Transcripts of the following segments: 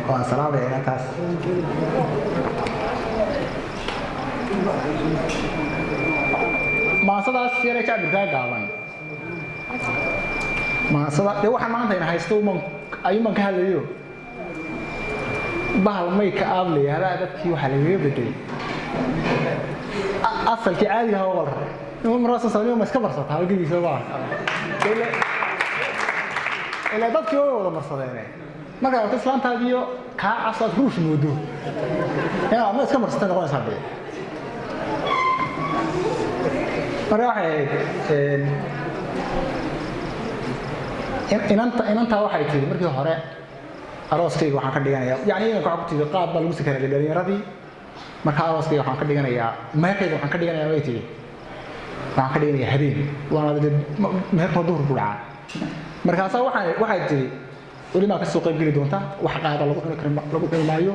وأنا صراحة أنا كاس ما صدق سيرة شعب كذا ما صدق لو واحد ما عنده هنا هيستوي من أي من كهذا اليوم bahal may ka aabli hada dadkii waxa laga bedelay asalkii caadi ah oo wal inuu marasa sameeyo ma iska barsata halkiisa baa ila dadkii oo wada marsadeen marka ay islaantaadiyo ka asad ruush moodo yaa ma iska barsata noqon sabay inanta waxay tiri markii hore arooskayga waxaan ka dhiganayaa yani inaan ku xogtiyo qaab bal lagu sakaray dhalinyaradi marka arooskayga waxaan ka dhiganayaa meherkayga waxaan ka dhiganayaa way tiri waxaan ka dhiganayaa habeen waana meherka duhur buuca markaas waxay tiri wali ma ka soo qayb gali doonta wax qaada lagu dhimaayo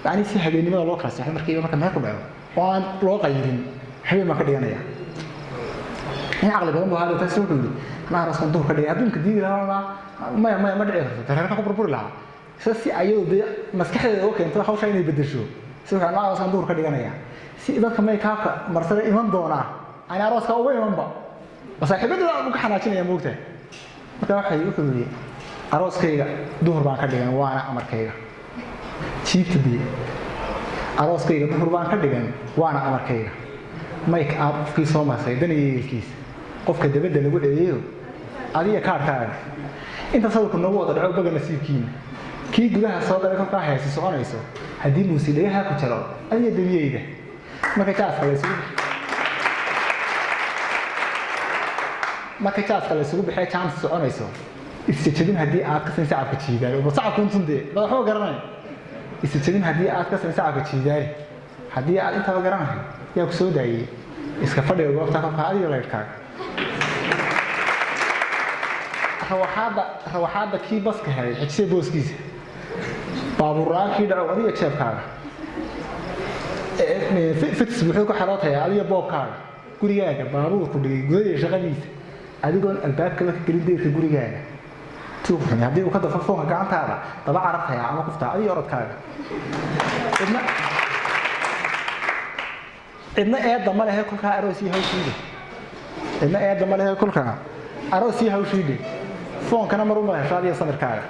yani si habeenimada loo kala saxay marka meherku dhaco waan loo qayrin habeen ma ka dhiganayaa in aqli badan buu hada taasoo ku yiri ma arooska duhur ka dhigay adduunka diidi lahaa ma dhici karto tareerka ku burbur lahaa si ayuu maskaxdeeda oo keento hawsha inay bedesho si waxa ma aroosan duur ka dhiganaya si dadka may kaafka marsada iman doona ana arooska ugu imanba saaxiibada ugu xanaajinaya moogta marka waxay u kulmiyay arooskayga duhur baan ka dhigan waana amarkayga jiibtadii arooskayga duhur baan ka dhigan waana amarkayga make up fi soo maasay daniyelkiis qofka dabada lagu dheeyo adiga kaarkaaga inta sawirku nagu wada dhaco baga nasiibkiina kii gudaha soo galay ka hayso soconayso hadii muusiilaha ku jiro adiga dabiyeyda marka taas kale sugu bixay chance soconayso isjadin hadii aad ka san sacabka jiidaay oo sacabku intundee baa xoo garanay isjadin hadii aad ka san sacabka jiidaay hadii aad inta garanahay yaa ku soo daayay iska fadhiyo goobta ka qaadiyo leerkaaga rawaxaada kii baska helay xigse booskiisa baabuuraakii dhaco adiga jeebkaaga fits wuxuu ku xarootay adiga boobkaaga gurigaaga baabuurku dhigay guriga shaqadiisa adigoon albaabka la gelin deerka gurigaaga tuuxin hadii uu ka dafo foonka gacantaada daba carabtaya ama kufta adiga orodkaaga idna eedda ma lehe kulka aroosii hawshiide idna eedda ma lehe kulka aroosii hawshiide فون كان مرة ما هشادي صدر كاره.